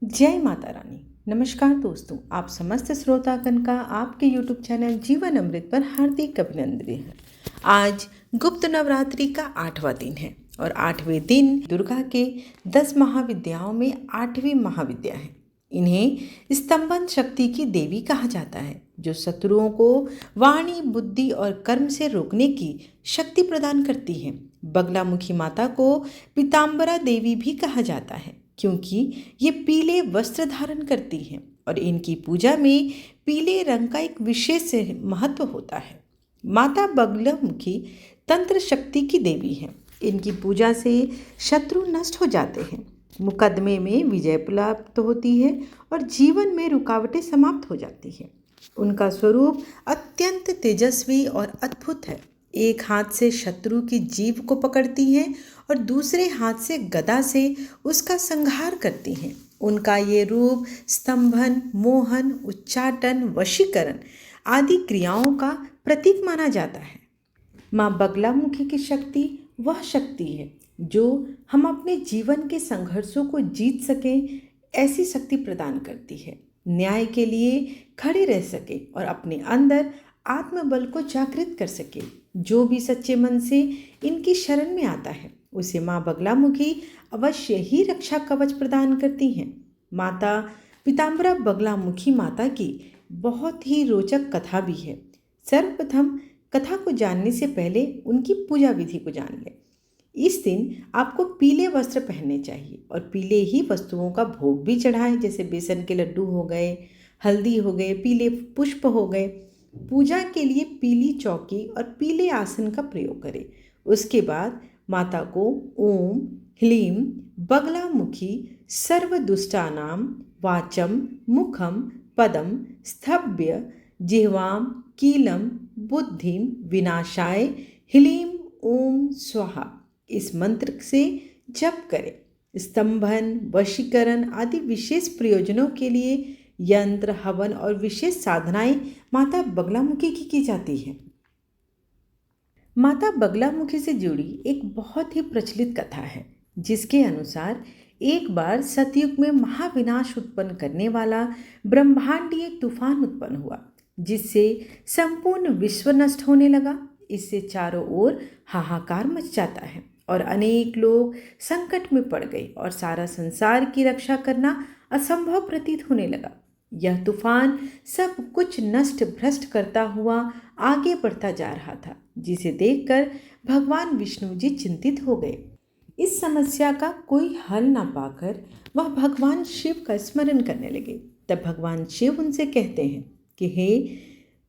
जय माता रानी। नमस्कार दोस्तों, आप समस्त श्रोतागण का आपके YouTube चैनल जीवन अमृत पर हार्दिक अभिनंदन है। आज गुप्त नवरात्रि का 8वां दिन है और 8वें दिन दुर्गा के 10 महाविद्याओं में 8वीं महाविद्या है। इन्हें स्तंभन शक्ति की देवी कहा जाता है, जो शत्रुओं को वाणी, बुद्धि और कर्म से रोकने की शक्ति प्रदान करती है। बगलामुखी माता को पीताम्बरा देवी भी कहा जाता है, क्योंकि ये पीले वस्त्र धारण करती हैं और इनकी पूजा में पीले रंग का एक विशेष महत्व होता है। माता बगलामुखी तंत्र शक्ति की देवी हैं। इनकी पूजा से शत्रु नष्ट हो जाते हैं, मुकदमे में विजय प्राप्त होती है और जीवन में रुकावटें समाप्त हो जाती हैं। उनका स्वरूप अत्यंत तेजस्वी और अद्भुत है। एक हाथ से शत्रु की जीभ को पकड़ती हैं और दूसरे हाथ से गदा से उसका संहार करती हैं। उनका ये रूप स्तंभन, मोहन, उच्चाटन, वशीकरण आदि क्रियाओं का प्रतीक माना जाता है। माँ बगलामुखी की शक्ति वह शक्ति है जो हम अपने जीवन के संघर्षों को जीत सकें, ऐसी शक्ति प्रदान करती है। न्याय के लिए खड़े रह सके और अपने अंदर आत्मबल को जागृत कर सके। जो भी सच्चे मन से इनकी शरण में आता है, उसे माँ बगलामुखी अवश्य ही रक्षा कवच प्रदान करती हैं। माता पीताम्बरा बगलामुखी माता की बहुत ही रोचक कथा भी है। सर्वप्रथम कथा को जानने से पहले उनकी पूजा विधि को जान लें। इस दिन आपको पीले वस्त्र पहनने चाहिए और पीले ही वस्तुओं का भोग भी चढ़ाएं, जैसे बेसन के लड्डू हो गए, हल्दी हो गए, पीले पुष्प हो गए। पूजा के लिए पीली चौकी और पीले आसन का प्रयोग करें। उसके बाद माता को ओम ह्लीं बगलामुखी सर्वदुष्टानां वाचम मुखम पदम स्तभ्य जिह्वां कीलम बुद्धिं विनाशाय ह्लीं ओम स्वाहा, इस मंत्र से जप करें। स्तंभन, वशीकरण आदि विशेष प्रयोजनों के लिए यंत्र, हवन और विशेष साधनाएं माता बगलामुखी की जाती है। माता बगलामुखी से जुड़ी एक बहुत ही प्रचलित कथा है, जिसके अनुसार एक बार सतयुग में महाविनाश उत्पन्न करने वाला ब्रह्मांडीय तूफान उत्पन्न हुआ, जिससे संपूर्ण विश्व नष्ट होने लगा। इससे चारों ओर हाहाकार मच जाता है और अनेक लोग संकट में पड़ गए और सारा संसार की रक्षा करना असंभव प्रतीत होने लगा। यह तूफान सब कुछ नष्ट भ्रष्ट करता हुआ आगे बढ़ता जा रहा था, जिसे देखकर भगवान विष्णु जी चिंतित हो गए। इस समस्या का कोई हल न पाकर वह भगवान शिव का स्मरण करने लगे। तब भगवान शिव उनसे कहते हैं कि हे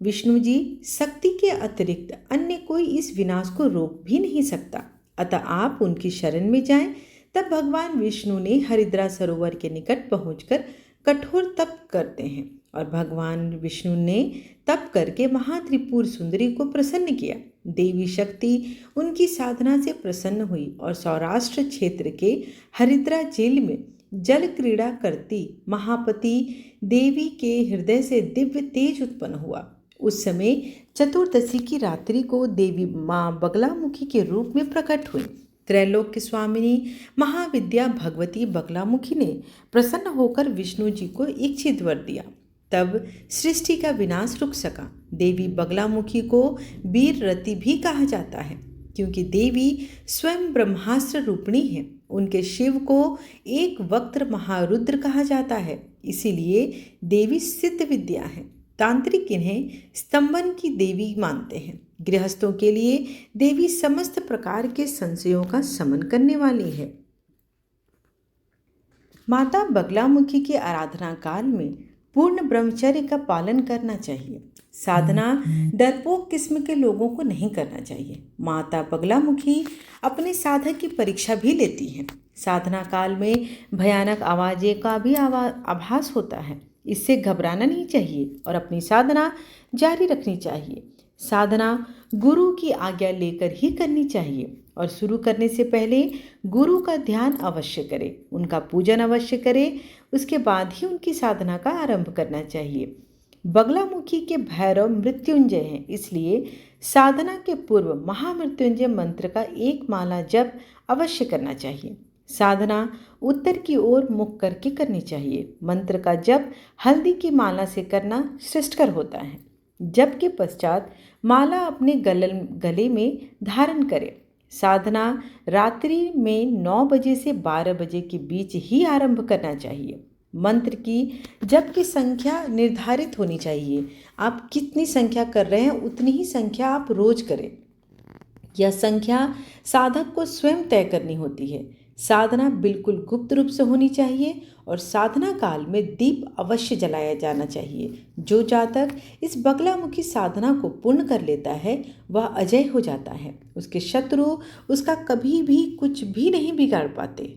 विष्णु जी, शक्ति के अतिरिक्त अन्य कोई इस विनाश को रोक भी नहीं सकता, अतः आप उनकी शरण में जाएं। तब भगवान विष्णु ने हरिद्रा सरोवर के निकट पहुंचकर कठोर तप करते हैं और भगवान विष्णु ने तप करके महात्रिपुर सुंदरी को प्रसन्न किया। देवी शक्ति उनकी साधना से प्रसन्न हुई और सौराष्ट्र क्षेत्र के हरिद्रा झील में जल क्रीड़ा करती महापति देवी के हृदय से दिव्य तेज उत्पन्न हुआ। उस समय चतुर्दशी की रात्रि को देवी माँ बगलामुखी के रूप में प्रकट हुई। त्रैलोक्य स्वामिनी महाविद्या भगवती बगलामुखी ने प्रसन्न होकर विष्णु जी को इच्छित वर दिया। तब सृष्टि का विनाश रुक सका। देवी बगलामुखी को वीर रति भी कहा जाता है, क्योंकि देवी स्वयं ब्रह्मास्त्र रूपिणी है। उनके शिव को एक वक्त्र महारुद्र कहा जाता है, इसीलिए देवी सिद्ध विद्या है। तांत्रिक इन्हें स्तंभन की देवी मानते हैं। गृहस्थों के लिए देवी समस्त प्रकार के संशयों का शमन करने वाली है। माता बगलामुखी की आराधना काल में पूर्ण ब्रह्मचर्य का पालन करना चाहिए। साधना डरपोक किस्म के लोगों को नहीं करना चाहिए। माता बगलामुखी अपने साधक की परीक्षा भी लेती हैं। साधना काल में भयानक आवाज़ें का भी आभास होता है। इससे घबराना नहीं चाहिए और अपनी साधना जारी रखनी चाहिए। साधना गुरु की आज्ञा लेकर ही करनी चाहिए और शुरू करने से पहले गुरु का ध्यान अवश्य करें, उनका पूजन अवश्य करें। उसके बाद ही उनकी साधना का आरंभ करना चाहिए। बगलामुखी के भैरव मृत्युंजय हैं, इसलिए साधना के पूर्व महामृत्युंजय मंत्र का एक माला जप अवश्य करना चाहिए। साधना उत्तर की ओर मुख करके करनी चाहिए। मंत्र का जप हल्दी की माला से करना श्रेष्ठकर होता है। जप के पश्चात माला अपने गले में धारण करें। साधना रात्रि में 9 बजे से 12 बजे के बीच ही आरंभ करना चाहिए। मंत्र की जप की संख्या निर्धारित होनी चाहिए। आप कितनी संख्या कर रहे हैं उतनी ही संख्या आप रोज करें। यह संख्या साधक को स्वयं तय करनी होती है। साधना बिल्कुल गुप्त रूप से होनी चाहिए और साधना काल में दीप अवश्य जलाया जाना चाहिए। जो जातक इस बगलामुखी साधना को पूर्ण कर लेता है वह अजय हो जाता है। उसके शत्रु उसका कभी भी कुछ भी नहीं बिगाड़ पाते।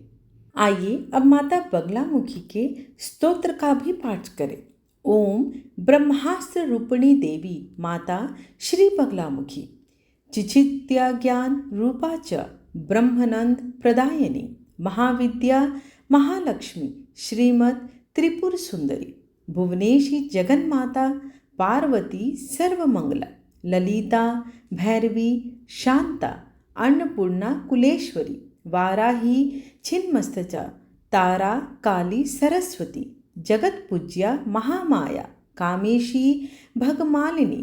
आइए अब माता बगलामुखी के स्तोत्र का भी पाठ करें। ओम ब्रह्मास्त्र रूपिणी देवी माता श्री बगलामुखी चिचित्या ज्ञान रूपा च ब्रह्मानंद प्रदायिनी महाविद्या महालक्ष्मी श्रीमद त्रिपुर सुंदरी भुवनेशी जगन्माता पार्वती सर्वमंगला ललिता भैरवी शांता अन्नपूर्णा कुलेश्वरी वाराही छिन्मस्तचा तारा काली सरस्वती जगत पूज्या महामाया कामेशी भगमालिनी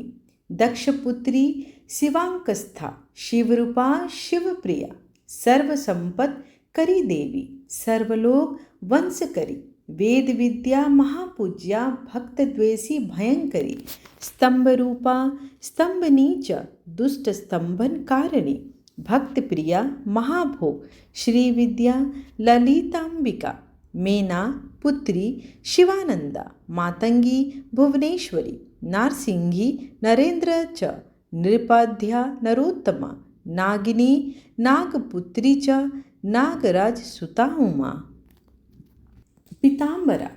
दक्षपुत्री शिवांकस्था शिवरूपा शिवप्रिया सर्वसंपत करी देवी सर्वलोक वंश करी वेद विद्या महापूज्या भक्तद्वेषी भयंकरी स्तंभरूपा स्तंभनी च दुष्ट स्तंभन कारिणी भक्त प्रिया महाभोग श्री विद्या ललितांबिका मेना पुत्री शिवानंदा मातंगी भुवनेश्वरी नारसिंही नरेंद्र च नृपाध्या नरोत्तमा नागिनी नागपुत्री च नागराज सुता उमा पीतांबरा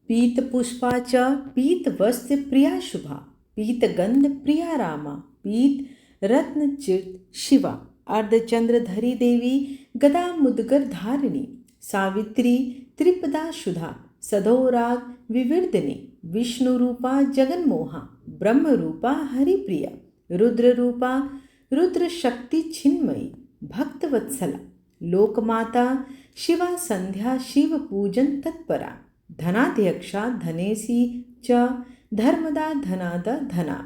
पीतपुष्पा च पीतवस्त्र प्रिया शुभा पीतगंध प्रिया रामा पीत रत्नचित शिवा अर्धचंद्रधरी देवी गदा मुदगर धारिणी सावित्री त्रिपदा शुधा सधोराग विविर्दिनी विष्णुरूपा जगन्मोहा ब्रह्मरूपा हरिप्रिया रुद्ररूपा रुद्रशक्ति छिन्मयी भक्तवत्सला लोकमाता शिवा संध्या शिव पूजन तत्परा धनाध्यक्षा धनेसी च धर्मदा धनादा धना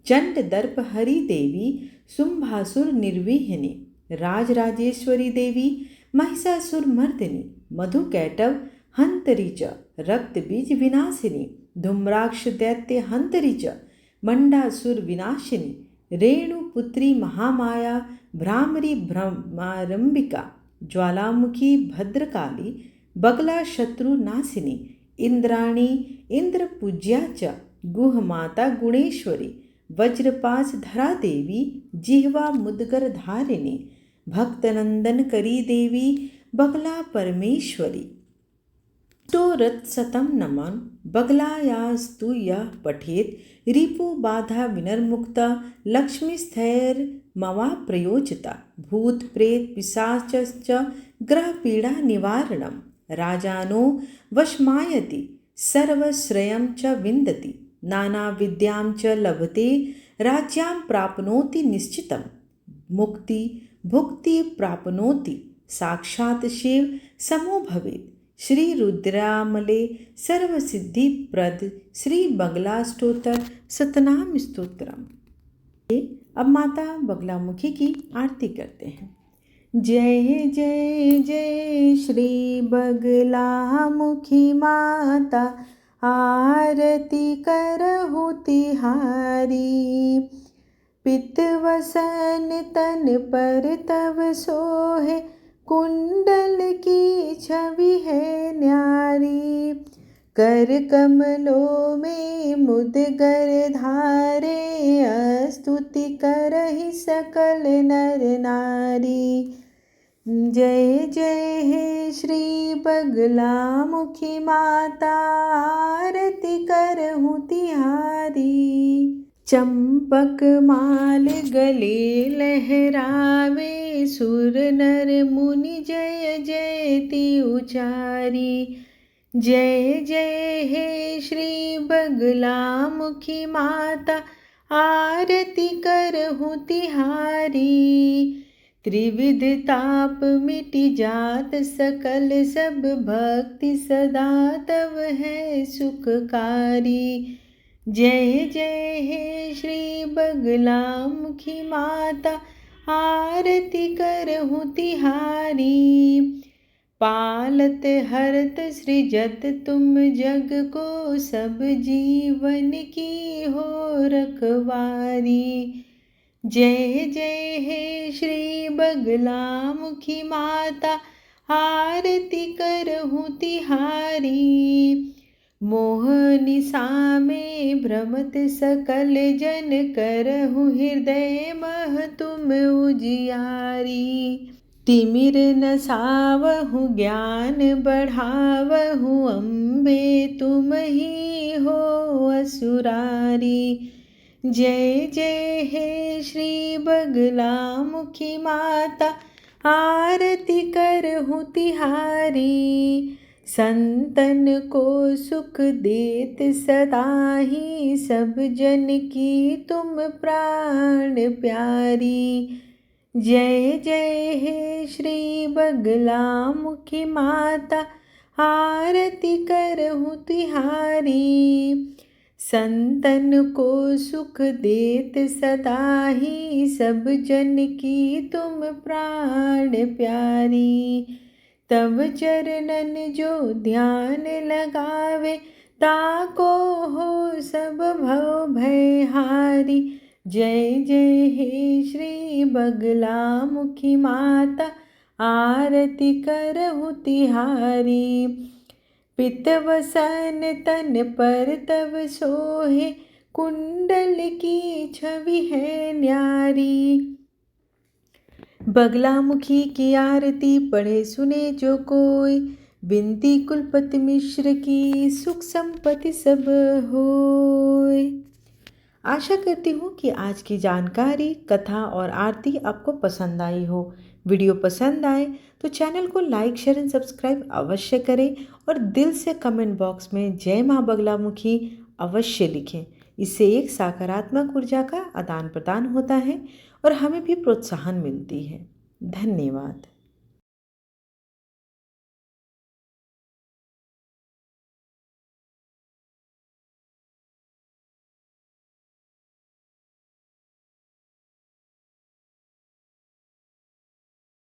चंड दर्प हरि देवी शुंभासुर निर्विहिनी राजराजेश्वरी देवी महिषासुर मर्दिनी मधुकैटव हंतरी च रक्तबीज विनाशिनी धूम्राक्ष दैत्य हंतरी च मंडासुर विनाशिनी रेणुपुत्री महामाया भ्रामरी ब्रह्मारंबिका ज्वालामुखी भद्रकाली बगला शत्रु नाशिनी इंद्राणी इंद्रपूज्या च गुहमाता गुणेश्वरी वज्रपाश धरा देवी जिह्वा मुदगर धारिणी भक्तनंदन करी देवी बगला परमेश्वरी स्तोरत सतम नमन बगलायास्तु यः पठेत रिपु बाधा विनर्मुक्ता लक्ष्मी स्थैर मवा प्रयोजिता भूत प्रेत पिशाचश्च ग्रह पीड़ा निवारणम राजानो वशमायति सर्वश्रयं च विन्दति नाना विद्यां च लभते राज्यां प्राप्नोति निश्चितं मुक्ति भुक्ति प्राप्नोति साक्षात् शिव समो भवेत् श्री रुद्रामले सर्वसिद्धि प्रद श्री बगला स्तोत्र सतनाम स्तोत्रम। अब माता बगलामुखी की आरती करते हैं। जय जय जय श्री बगलामुखी माता आरती करहु तिहारी पितवसन तन पर तव सोहे कुंडल की छवि है न्यारी कर कमलों में मुदगर धारे स्तुति करहि सकल नर नारी जय जय हे श्री बगलामुखी माता आरती करहु तिहारी चंपक माल गले लहरावे सुर नर मुनि जय जयति उचारी जय जय हे श्री बगलामुखी माता आरती करहु तिहारी त्रिविध ताप मिटि जात सकल सब भक्ति सदा तव है सुखकारी। जय जय हे श्री बगलामुखी माता, आरती करहूँ तिहारी। पालत हरत सृजत तुम जग को, सब जीवन की हो रखवारी। जय जय हे श्री बगलामुखी माता, आरती करहूँ तिहारी। मोह निशा में भ्रमत सकल जन, करहूँ हृदय मह तुम उजियारी। तिमिर नसावहु ज्ञान बढ़ावहु, अम्बे तुम ही हो असुरारी। जय जय हे श्री बगलामुखी माता, आरती करहूँ तिहारी। संतन को सुख देत सदा ही, सब जन की तुम प्राण प्यारी। जय जय हे श्री बगलामुखी माता, आरती करहूँ तिहारी। संतन को सुख देत सदा ही, सब जन की तुम प्राण प्यारी। तब चरणन जो ध्यान लगावे, ताको हो सब भव भय हारी। जय जय हे श्री बगलामुखी माता, आरती करहूँ तिहारी। पितवसन तन पर तव सोहे, कुंडल की छवि है न्यारी। बगलामुखी की आरती पढ़े सुने जो कोई, बिनती कुलपति मिश्र की सुख संपत्ति सब होय। आशा करती हूँ कि आज की जानकारी, कथा और आरती आपको पसंद आई हो। वीडियो पसंद आए तो चैनल को लाइक शेयर एंड सब्सक्राइब अवश्य करें और दिल से कमेंट बॉक्स में जय माँ बगलामुखी अवश्य लिखें। इससे एक सकारात्मक ऊर्जा का आदान प्रदान होता है और हमें भी प्रोत्साहन मिलती है। धन्यवाद।